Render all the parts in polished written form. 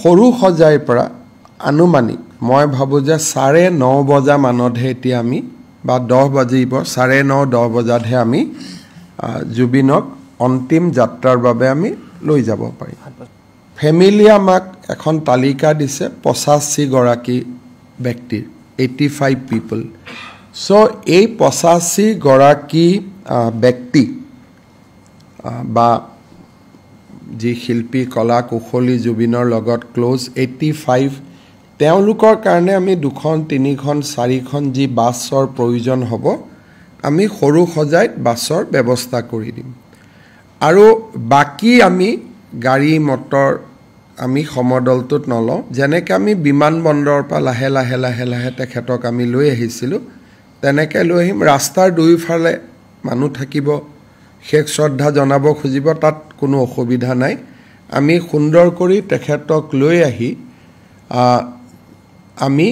সৰু সজাইৰ পৰা আনুমানিক মই ভাবো যে 9:30 বজা মানতহে এতিয়া আমি বা 10 বাজিব 9:30 10 বজাতহে আমি জুবিনক অন্তিম যাত্ৰাৰ বাবে আমি লৈ যাব পাৰিম ফ্যামিলি আমাক এখন তালিকা দিছে 85 গৰাকী ব্যক্তিৰ 85 people সো এই 85 গৰাকী ব্যক্তি বা যি শিল্পী কলা কুশলী জুবিনৰ লগত ক্লোজ 85 তেওঁলোকৰ কাৰণে আমি 2খন 3খন 4খন যি বাছৰ প্ৰয়োজন হ'ব আমি সৰু সজাইত বাছৰ ব্যৱস্থা কৰি দিম আৰু বাকি আমি গাড়ী মটৰ আমি সমদলটোত নলওঁ যেনেকৈ আমি বিমানবন্দৰৰ পৰা লাহে লাহে তেখেতক আমি লৈ আহিছিলোঁ তেনেকৈ লৈ আহিম ৰাস্তাৰ দুইফালে মানুহ থাকিব শেষ শ্ৰদ্ধা জনাব খুজিব তাত কোনো অসুবিধা নাই আমি সুন্দৰ কৰি তেখেতক লৈ আহি আমি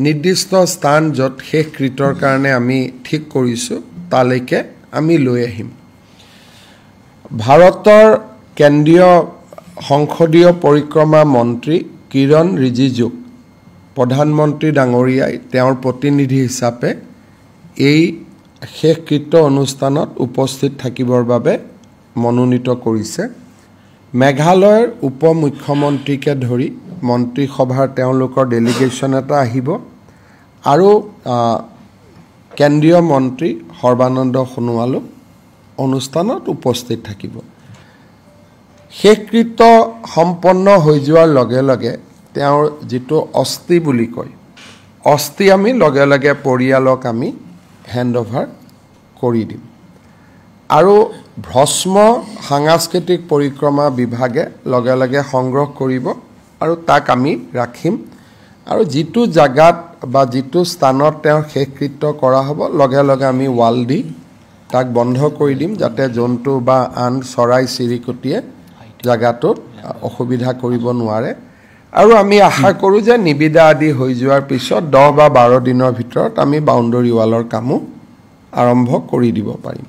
নিৰ্দিষ্ট স্থান য'ত শেষ কৃতৰ কাৰণে আমি ঠিক কৰিছোঁ তালৈকে আমি লৈ আহিম ভাৰতৰ কেন্দ্ৰীয় সংসদীয় পৰিক্ৰমা মন্ত্ৰী কিৰণ ৰিজিজুক প্ৰধানমন্ত্ৰী ডাঙৰীয়াই তেওঁৰ প্ৰতিনিধি হিচাপে এই শেষকৃত্য অনুষ্ঠানত উপস্থিত থাকিবৰ বাবে মনোনীত কৰিছে মেঘালয়ৰ উপমুখ্যমন্ত্ৰীকে ধৰি মন্ত্ৰীসভাৰ তেওঁলোকৰ ডেলিগেশ্যন এটা আহিব আৰু কেন্দ্ৰীয় মন্ত্ৰী সৰ্বানন্দ সোণোৱালো অনুষ্ঠানত উপস্থিত থাকিব শেষকৃত্য সম্পন্ন হৈ যোৱাৰ লগে লগে তেওঁৰ যেটো অস্থি বুলি কয় অস্থি আমি লগে লগে পৰিয়ালক আমি হেণ্ডঅভাৰ কৰি দিম আৰু ভস্ম সাংস্কৃতিক পৰিক্ৰমা বিভাগে লগে লগে সংগ্ৰহ কৰিব আৰু তাক আমি ৰাখিম আৰু যেটো জাগাত বা যেটো স্থানত তেওঁৰ শেষকৃত্য কৰা হ'ব লগে লগে আমি ওয়াল দি তাক বন্ধ কৰি দিম যাতে জন্তু বা আন চৰাই চিৰিকটিয়ে জাগাটোত অসুবিধা কৰিব নোৱাৰে আৰু আমি আশা কৰোঁ যে নিবিদা আদি হৈ যোৱাৰ পিছত 10 বা 12 দিনৰ ভিতৰত আমি বাউণ্ডৰী ৱালৰ কামো আৰম্ভ কৰি দিব পাৰিম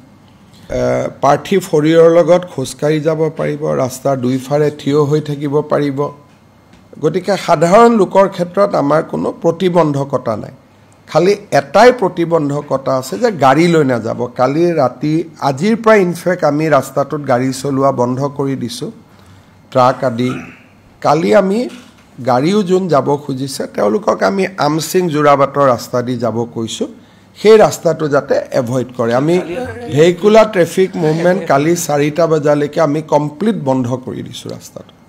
পাৰ্থী ফৰিয়ৰ লগত খোজকাঢ়ি যাব পাৰিব ৰাস্তাৰ দুইফালে থিয় হৈ থাকিব পাৰিব গতিকে সাধাৰণ লোকৰ ক্ষেত্ৰত আমাৰ কোনো প্ৰতিবন্ধকতা নাই খালি এটাই প্ৰতিবন্ধকতা আছে যে গাড়ী লৈ না যাব কালি ৰাতি আজিৰ পৰা ইনফেক্ট আমি ৰাস্তাটোত গাড়ী চলোৱা বন্ধ কৰি দিছো ট্ৰাক আদি কালি আমি গাড়ীও যোন যাব খুজিছে তেওঁলোকক আমি আমসিং জোৰাবাটৰ ৰাস্তা দি যাব কৈছো সেই ৰাস্তাটো যাতে এভয়েড কৰে আমি ভেহিকুলাৰ ট্ৰাফিক মুভমেন্ট কালি 4টা বজালৈকে আমি কমপ্লিট বন্ধ কৰি দিছো ৰাস্তাটো